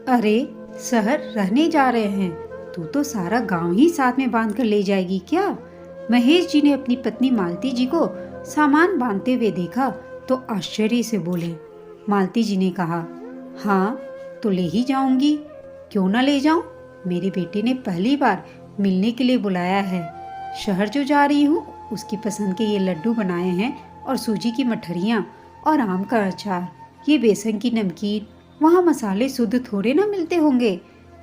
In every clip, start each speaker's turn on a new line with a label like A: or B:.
A: अरे, शहर रहने जा रहे हैं? तू तो सारा गांव ही साथ में बांध कर ले जाएगी क्या? महेश जी ने अपनी पत्नी मालती जी को सामान बांधते हुए देखा तो आश्चर्य से बोले। मालती जी ने कहा, हाँ तो ले ही जाऊंगी, क्यों ना ले जाऊं? मेरे बेटे ने पहली बार मिलने के लिए बुलाया है। शहर जो जा रही हूँ उसकी पसंद के ये लड्डू बनाए हैं और सूजी की मठरियाँ और आम का अचार, ये बेसन की नमकीन। वहाँ मसाले शुद्ध थोड़े ना मिलते होंगे।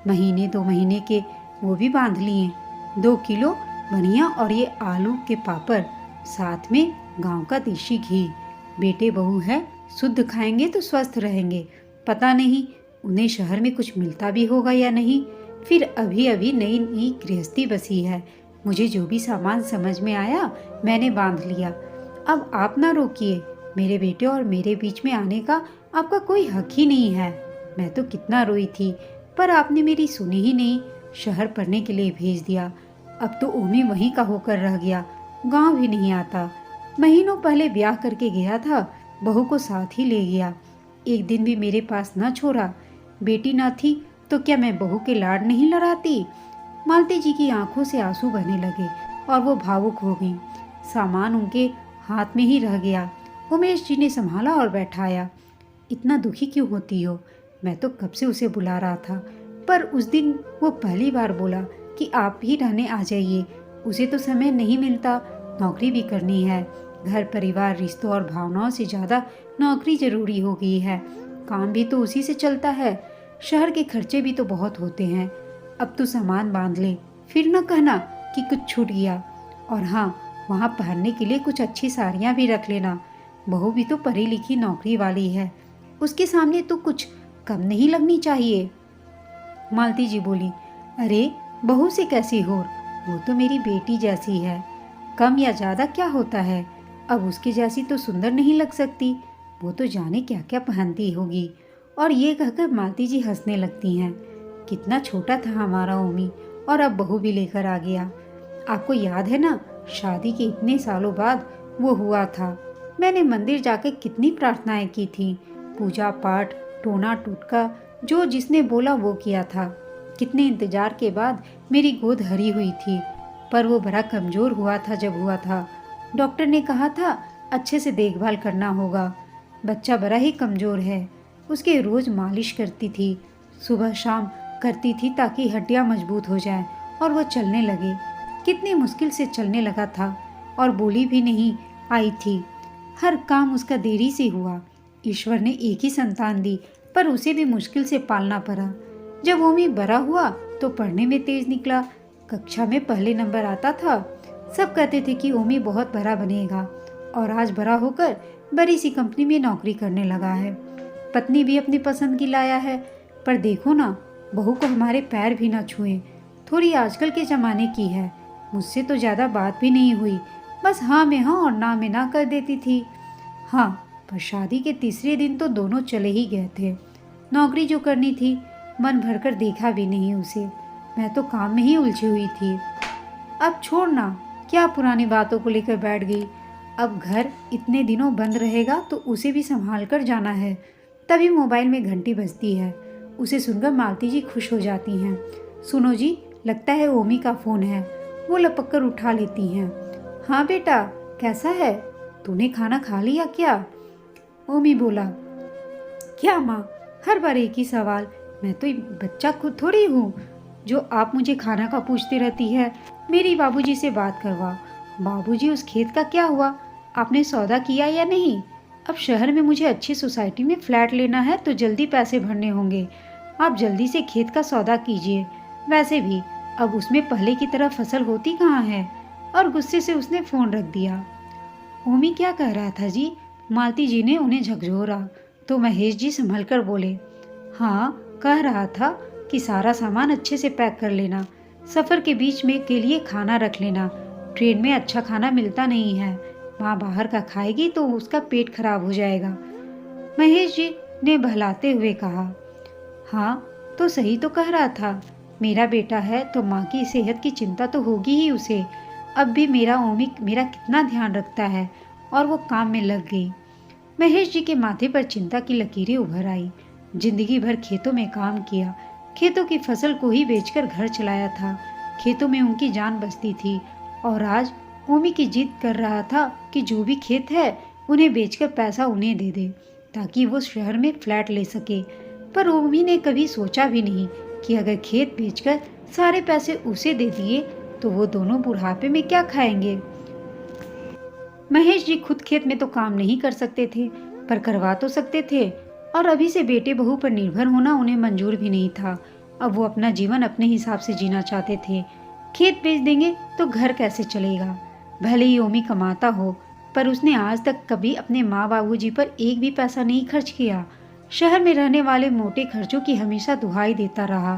A: महीने 2 महीने के वो भी बांध लिए, 2 किलो बनिया और ये आलू के पापड़, साथ में गांव का देसी घी। बेटे बहू है, शुद्ध खाएंगे तो स्वस्थ रहेंगे। पता नहीं उन्हें शहर में कुछ मिलता भी होगा या नहीं। फिर अभी अभी नई नई गृहस्थी बसी है। मुझे जो भी सामान समझ में आया मैंने बांध लिया। अब आप ना रोकिए, मेरे बेटे और मेरे बीच में आने का आपका कोई हक ही नहीं है। मैं तो कितना रोई थी, पर आपने मेरी सुनी ही नहीं। शहर पढ़ने के लिए भेज दिया। अब तो ओमी वहीं का होकर रह गया, गांव भी नहीं आता। महीनों पहले ब्याह करके गया था, बहू को साथ ही ले गया। एक दिन भी मेरे पास न छोड़ा। बेटी न थी तो क्या मैं बहू के लाड नहीं लड़ाती? मालती जी की आंखों से आंसू बहने लगे और वो भावुक हो गई। सामान उनके हाथ में ही रह गया। उमेश जी ने संभाला और बैठाया। इतना दुखी क्यों होती हो? मैं तो कब से उसे बुला रहा था, पर उस दिन वो पहली बार बोला कि आप ही रहने आ जाइए। उसे तो समय नहीं मिलता, नौकरी भी करनी है। घर परिवार रिश्तों और भावनाओं से ज़्यादा नौकरी जरूरी हो गई है। काम भी तो उसी से चलता है। शहर के खर्चे भी तो बहुत होते हैं। अब तो सामान बांध ले, फिर न कहना कि कुछ छूट गया। और हाँ, वहाँ पहनने के लिए कुछ अच्छी साड़ियाँ भी रख लेना। बहू भी तो पढ़ी लिखी नौकरी वाली है, उसके सामने तो कुछ कम नहीं लगनी चाहिए। मालती जी बोली, अरे बहू से कैसी होर, वो तो मेरी बेटी जैसी है। कम या ज़्यादा क्या होता है, अब उसके जैसी तो सुंदर नहीं लग सकती। वो तो जाने क्या क्या पहनती होगी। और ये कहकर मालती जी हंसने लगती हैं। कितना छोटा था हमारा ओमी, और अब बहू भी लेकर आ गया। आपको याद है ना, शादी के इतने सालों बाद वो हुआ था। मैंने मंदिर जाकर कितनी प्रार्थनाएं की थी, पूजा पाठ, टोना टोटका, जो जिसने बोला वो किया था। कितने इंतजार के बाद मेरी गोद हरी हुई थी, पर वो बड़ा कमजोर हुआ था जब हुआ था। डॉक्टर ने कहा था अच्छे से देखभाल करना होगा। बच्चा बड़ा ही कमजोर है। उसके रोज मालिश करती थी, सुबह शाम करती थी ताकि हड्डियां मजबूत हो जाएं और वो चलने लगे। कितनी मुश्किल से चलने लगा था और बोली भी नहीं आई थी। हर काम उसका देरी से हुआ। ईश्वर ने एक ही संतान दी, पर उसे भी मुश्किल से पालना पड़ा। जब ओमी बड़ा हुआ तो पढ़ने में तेज निकला, कक्षा में पहले नंबर आता था। सब कहते थे कि ओमी बहुत बड़ा बनेगा, और आज बड़ा होकर बड़ी सी कंपनी में नौकरी करने लगा है। पत्नी भी अपनी पसंद की लाया है, पर देखो ना, बहू को हमारे पैर भी ना छुए। थोड़ी आजकल के जमाने की है। मुझसे तो ज़्यादा बात भी नहीं हुई, बस हाँ में हाँ और ना में ना कर देती थी। हाँ, पर शादी के तीसरे दिन तो दोनों चले ही गए थे। नौकरी जो करनी थी, मन भरकर देखा भी नहीं उसे। मैं तो काम में ही उलझी हुई थी। अब छोड़ना, क्या पुरानी बातों को लेकर बैठ गई। अब घर इतने दिनों बंद रहेगा तो उसे भी संभाल कर जाना है। तभी मोबाइल में घंटी बजती है। उसे सुनकर मालती जी खुश हो जाती हैं। सुनो जी, लगता है ओमी का फ़ोन है। वो लपक कर उठा लेती हैं। हाँ बेटा, कैसा है? तूने खाना खा लिया क्या? ओमी बोला, क्या माँ, हर बार एक ही सवाल। मैं तो बच्चा खुद थोड़ी हूँ जो आप मुझे खाना का पूछती रहती है। मेरी बाबूजी से बात करवा। बाबूजी, उस खेत का क्या हुआ? आपने सौदा किया या नहीं? अब शहर में मुझे अच्छी सोसाइटी में फ्लैट लेना है तो जल्दी पैसे भरने होंगे। आप जल्दी से खेत का सौदा कीजिए। वैसे भी अब उसमें पहले की तरह फसल होती कहाँ है। और गुस्से से उसने फ़ोन रख दिया। ओमी क्या कह रहा था जी? मालती जी ने उन्हें झकझोरा तो महेश जी संभल कर बोले, हाँ, कह रहा था कि सारा सामान अच्छे से पैक कर लेना। सफ़र के बीच में के लिए खाना रख लेना। ट्रेन में अच्छा खाना मिलता नहीं है। माँ बाहर का खाएगी तो उसका पेट खराब हो जाएगा। महेश जी ने बहलाते हुए कहा, हाँ तो सही तो कह रहा था। मेरा बेटा है तो माँ की सेहत की चिंता तो होगी ही उसे। अब भी मेरा ओमी मेरा कितना ध्यान रखता है। और वो काम में लग गई। महेश जी के माथे पर चिंता की लकीरें उभर आई। जिंदगी भर खेतों में काम किया, खेतों की फसल को ही बेचकर घर चलाया था। खेतों में उनकी जान बसती थी और आज ओमी की जिद कर रहा था कि जो भी खेत है उन्हें बेचकर पैसा उन्हें दे दे ताकि वो शहर में फ्लैट ले सके। पर ओमी ने कभी सोचा भी नहीं कि अगर खेत बेचकर सारे पैसे उसे दे दिए तो वो दोनों बुढ़ापे में क्या खाएंगे। महेश जी खुद खेत में तो काम नहीं कर सकते थे, पर करवा तो सकते थे, और अभी से बेटे बहू पर निर्भर होना उन्हें मंजूर भी नहीं था। अब वो अपना जीवन अपने हिसाब से जीना चाहते थे। खेत बेच देंगे तो घर कैसे चलेगा। भले ही ओमी कमाता हो, पर उसने आज तक कभी अपने माँ बाबूजी पर एक भी पैसा नहीं खर्च किया। शहर में रहने वाले मोटे खर्चों की हमेशा दुहाई देता रहा।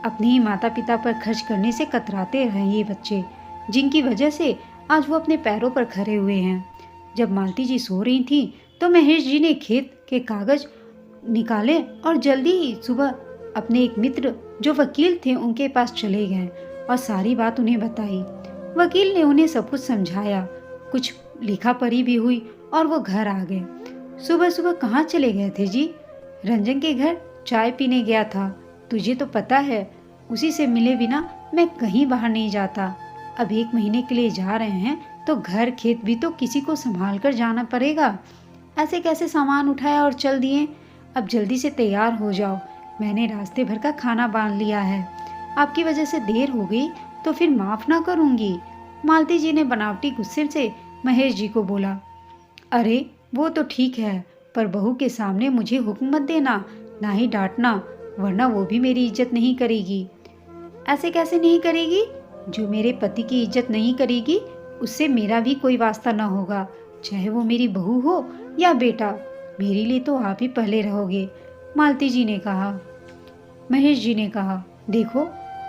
A: अपने ही माता पिता पर खर्च करने से कतराते रहे ये बच्चे, जिनकी वजह से आज वो अपने पैरों पर खड़े हुए हैं। जब मालती जी सो रही थी तो महेश जी ने खेत के कागज निकाले और जल्दी ही सुबह अपने एक मित्र जो वकील थे उनके पास चले गए और सारी बात उन्हें बताई। वकील ने उन्हें सब कुछ समझाया, कुछ लिखा पढ़ी भी हुई और वो घर आ गए। सुबह सुबह कहाँ चले गए थे जी? रंजन के घर चाय पीने गया था। तुझे तो पता है उसी से मिले बिना मैं कहीं बाहर नहीं जाता। अब 1 महीने के लिए जा रहे हैं तो घर खेत भी तो किसी को संभाल कर जाना पड़ेगा। ऐसे कैसे सामान उठाया और चल दिए। अब जल्दी से तैयार हो जाओ, मैंने रास्ते भर का खाना बांध लिया है। आपकी वजह से देर हो गई तो फिर माफ ना करूंगी। मालती जी ने बनावटी गुस्से से महेश जी को बोला। अरे वो तो ठीक है, पर बहू के सामने मुझे हुक्म मत देना, ना ही डांटना, वरना वो भी मेरी इज्जत नहीं करेगी। ऐसे कैसे नहीं करेगी? जो मेरे पति की इज्जत नहीं करेगी उससे मेरा भी कोई वास्ता ना होगा, चाहे वो मेरी बहू हो या बेटा। मेरे लिए तो आप ही पहले रहोगे, मालती जी ने कहा। महेश जी ने कहा, देखो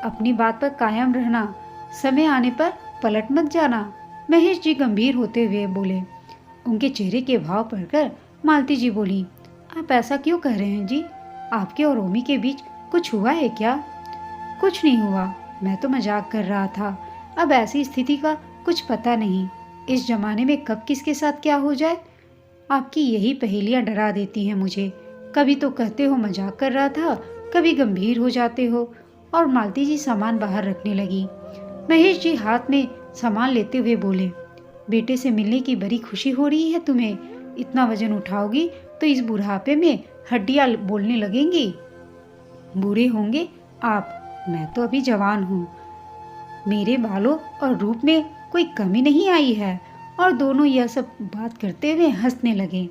A: अपनी बात पर कायम रहना, समय आने पर पलट मत जाना। महेश जी गंभीर होते हुए बोले। उनके चेहरे के भाव पढ़कर मालती जी बोली, आप ऐसा क्यों कह रहे हैं जी? आपके और ओमी के बीच कुछ हुआ है क्या? कुछ नहीं हुआ, मैं तो मजाक कर रहा था। अब ऐसी स्थिति का कुछ पता नहीं, इस जमाने में कब किसके साथ क्या हो जाए। आपकी यही पहेलियां डरा देती हैं मुझे। कभी तो कहते हो मजाक कर रहा था, कभी गंभीर हो जाते हो। और मालती जी सामान बाहर रखने लगी। महेश जी हाथ में सामान लेते हुए बोले, बेटे से मिलने की बड़ी खुशी हो रही है तुम्हें। इतना वजन उठाओगी तो इस बुढ़ापे में हड्डियां बोलने लगेंगी। बूढ़े होंगे आप, मैं तो अभी जवान हूँ। मेरे बालों और रूप में कोई कमी नहीं आई है। और दोनों यह सब बात करते हुए हंसने लगे।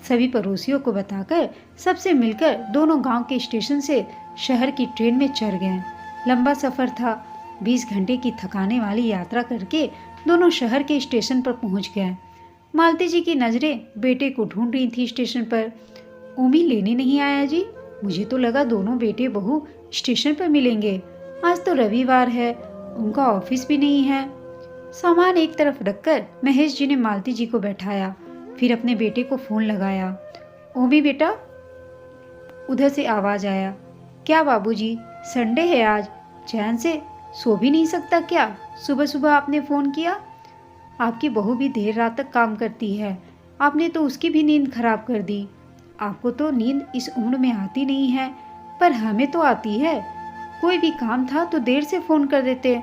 A: सभी पड़ोसियों को बताकर सबसे मिलकर दोनों गांव के स्टेशन से शहर की ट्रेन में चढ़ गए। लंबा सफर था। 20 घंटे की थकाने वाली यात्रा करके दोनों शहर के स्टेशन पर पहुंच गए। मालती जी की नजरें बेटे को ढूंढ रही थी स्टेशन पर। ओमी लेने नहीं आया जी? मुझे तो लगा दोनों बेटे बहू स्टेशन पर मिलेंगे। आज तो रविवार है, उनका ऑफिस भी नहीं है। सामान एक तरफ रखकर महेश जी ने मालती जी को बैठाया, फिर अपने बेटे को फोन लगाया। ओमी बेटा, उधर से आवाज आया। क्या बाबूजी, संडे है आज, चैन से सो भी नहीं सकता क्या? सुबह सुबह आपने फोन किया। आपकी बहू भी देर रात तक काम करती है, आपने तो उसकी भी नींद खराब कर दी। आपको तो नींद इस उम्र में आती नहीं है, पर हमें तो आती है। कोई भी काम था तो देर से फोन कर देते।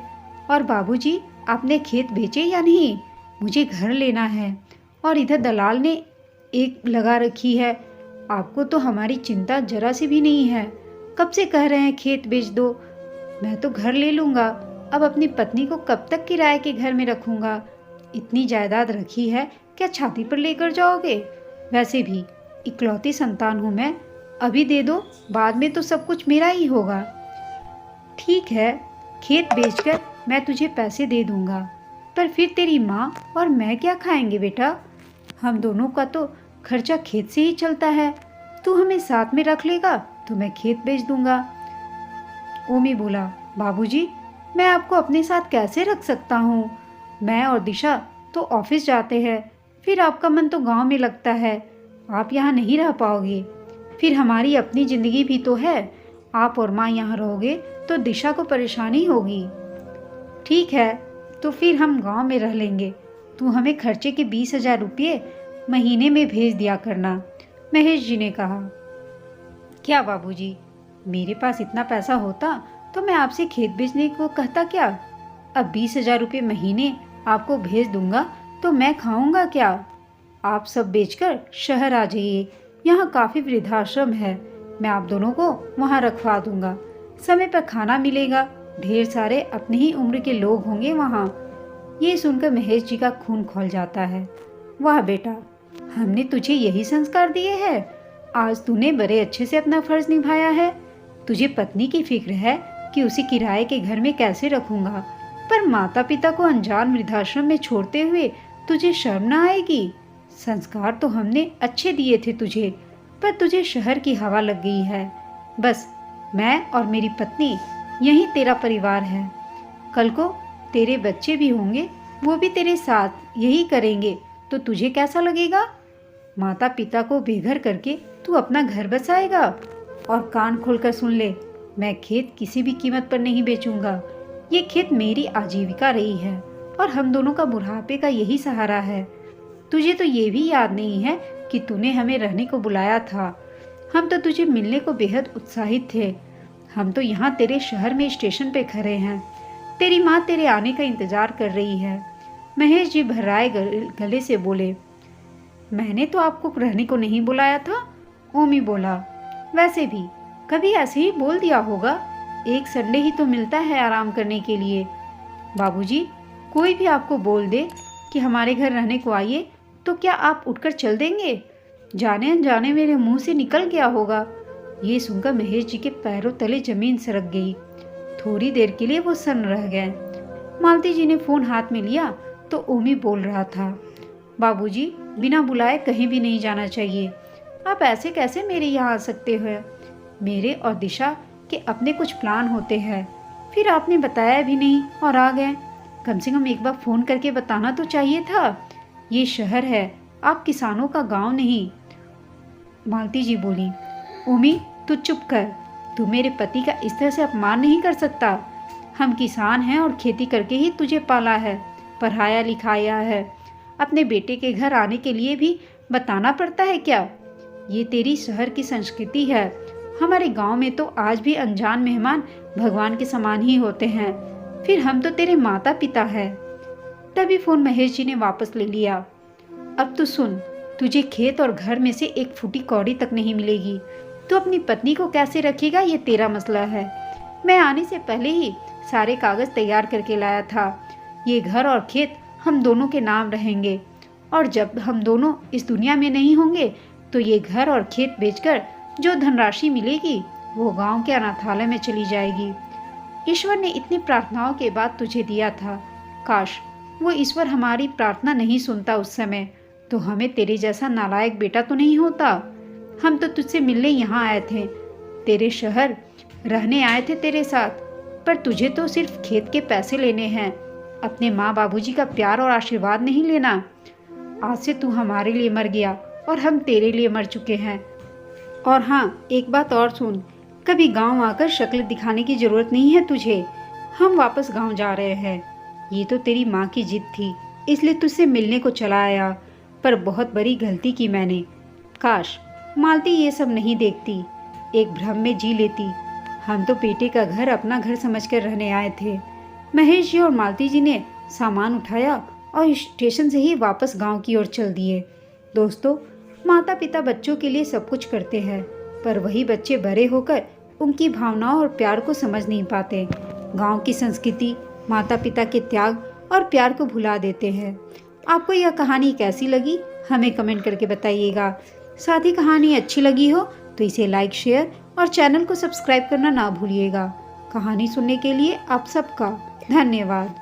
A: और बाबूजी, आपने खेत बेचे या नहीं? मुझे घर लेना है, और इधर दलाल ने एक लगा रखी है। आपको तो हमारी चिंता जरा सी भी नहीं है। कब से कह रहे हैं खेत बेच दो, मैं तो घर ले लूँगा। अब अपनी पत्नी को कब तक किराए के घर में रखूँगा? इतनी जायदाद रखी है, क्या छाती पर लेकर जाओगे? वैसे भी इकलौती संतान हूँ मैं, अभी दे दो, बाद में तो सब कुछ मेरा ही होगा। ठीक है, खेत बेचकर मैं तुझे पैसे दे दूँगा, पर फिर तेरी माँ और मैं क्या खाएंगे बेटा? हम दोनों का तो खर्चा खेत से ही चलता है। तू हमें साथ में रख लेगा तो मैं खेत बेच दूँगा। ओमी बोला, बाबूजी, मैं आपको अपने साथ कैसे रख सकता हूँ? मैं और दिशा तो ऑफिस जाते हैं, फिर आपका मन तो गांव में लगता है, आप यहाँ नहीं रह पाओगे। फिर हमारी अपनी ज़िंदगी भी तो है, आप और माँ यहाँ रहोगे तो दिशा को परेशानी होगी। ठीक है, तो फिर हम गांव में रह लेंगे। तू हमें खर्चे के 20,000 रुपये महीने में भेज दिया करना, महेश जी ने कहा। क्या बाबूजी, मेरे पास इतना पैसा होता तो मैं आपसे खेत बेचने को कहता क्या? अब 20,000 रुपये महीने आपको भेज दूंगा तो मैं खाऊंगा क्या? आप सब बेचकर शहर आ जाइए, यहाँ काफ़ी वृद्धाश्रम है, मैं आप दोनों को वहाँ रखवा दूंगा। समय पर खाना मिलेगा, ढेर सारे अपनी ही उम्र के लोग होंगे वहाँ। ये सुनकर महेश जी का खून खौल जाता है। वाह बेटा, हमने तुझे यही संस्कार दिए हैं। आज तूने बड़े अच्छे से अपना फर्ज निभाया है। तुझे पत्नी की फिक्र है कि उसे किराए के घर में कैसे रखूंगा, पर माता पिता को अनजान वृद्धाश्रम में छोड़ते हुए तुझे शर्म न आएगी? संस्कार तो हमने अच्छे दिए थे तुझे, पर तुझे शहर की हवा लग गई है। बस मैं और मेरी पत्नी यही तेरा परिवार है। कल को तेरे बच्चे भी होंगे, वो भी तेरे साथ यही करेंगे, तो तुझे कैसा लगेगा? माता पिता को बेघर करके तू अपना घर बसाएगा? और कान खोलकर सुन ले, मैं खेत किसी भी कीमत पर नहीं बेचूंगा। ये खेत मेरी आजीविका रही है और हम दोनों का बुढ़ापे का यही सहारा है। तुझे तो ये भी याद नहीं है कि तूने हमें रहने को बुलाया था। हम तो तुझे मिलने को बेहद उत्साहित थे। हम तो यहाँ तेरे शहर में स्टेशन पे खड़े हैं। तेरी माँ तेरे आने का इंतजार कर रही है। महेश जी भर्राए गले से बोले, मैंने तो आपको रहने को नहीं बुलाया था। ओमी बोला, वैसे भी कभी ऐसे ही बोल दिया होगा। एक संडे ही तो मिलता है आराम करने के लिए। बाबूजी, कोई भी आपको बोल दे कि हमारे घर रहने को आइए, तो क्या आप उठकर चल देंगे? जाने अनजाने मेरे मुंह से निकल गया होगा। ये सुनकर महेश जी के पैरों तले जमीन सरक गई। थोड़ी देर के लिए वो सन्न रह गए। मालती जी ने फोन हाथ में लिया तो ओमी बोल रहा था, बाबूजी, बिना बुलाए कहीं भी नहीं जाना चाहिए। आप ऐसे कैसे मेरे यहाँ आ सकते हो? मेरे और दिशा के अपने कुछ प्लान होते हैं, फिर आपने बताया भी नहीं और आ गए। कम से कम एक बार फ़ोन करके बताना तो चाहिए था। ये शहर है, आप किसानों का गांव नहीं। मालती जी बोली, ओमी तू चुप कर। तू मेरे पति का इस तरह से अपमान नहीं कर सकता। हम किसान हैं और खेती करके ही तुझे पाला है, पढ़ाया लिखाया है। अपने बेटे के घर आने के लिए भी बताना पड़ता है क्या? ये तेरी शहर की संस्कृति है। हमारे गांव में तो आज भी अनजान मेहमान भगवान के समान ही होते हैं। फिर हम तो तेरे माता पिता हैं। तभी फोन महेश जी ने वापस ले लिया। अब तो सुन, तुझे खेत और घर में से एक फूटी कौड़ी तक नहीं मिलेगी। तू अपनी पत्नी को कैसे रखेगा, ये तेरा मसला है। मैं आने से पहले ही सारे कागज तैयार करके लाया था। ये घर और खेत हम दोनों के नाम रहेंगे, और जब हम दोनों इस दुनिया में नहीं होंगे तो ये घर और खेत बेचकर जो धनराशि मिलेगी वो गांव के अनाथालय में चली जाएगी। ईश्वर ने इतनी प्रार्थनाओं के बाद तुझे दिया था। काश वो ईश्वर हमारी प्रार्थना नहीं सुनता उस समय, तो हमें तेरे जैसा नालायक बेटा तो नहीं होता। हम तो तुझसे मिलने यहाँ आए थे, तेरे शहर रहने आए थे तेरे साथ, पर तुझे तो सिर्फ खेत के पैसे लेने हैं, अपने माँ बाबूजी का प्यार और आशीर्वाद नहीं लेना। आज से तू हमारे लिए मर गया और हम तेरे लिए मर चुके हैं। और हाँ, एक बात और सुन, कभी गांव आकर शक्ल दिखाने की जरूरत नहीं है तुझे। हम वापस गांव जा रहे हैं। ये तो तेरी माँ की जिद थी, इसलिए तुझसे मिलने को चला आया, पर बहुत बड़ी गलती की मैंने। काश मालती ये सब नहीं देखती, एक भ्रम में जी लेती। हम तो बेटे का घर अपना घर समझकर रहने आए थे। महेश जी और मालती जी ने सामान उठाया और स्टेशन से ही वापस गांव की ओर चल दिए। दोस्तों, माता पिता बच्चों के लिए सब कुछ करते हैं, पर वही बच्चे बड़े होकर उनकी भावनाओं और प्यार को समझ नहीं पाते। गांव की संस्कृति माता पिता के त्याग और प्यार को भुला देते हैं। आपको यह कहानी कैसी लगी हमें कमेंट करके बताइएगा। साथ ही कहानी अच्छी लगी हो तो इसे लाइक, शेयर और चैनल को सब्सक्राइब करना ना भूलिएगा। कहानी सुनने के लिए आप सबका धन्यवाद।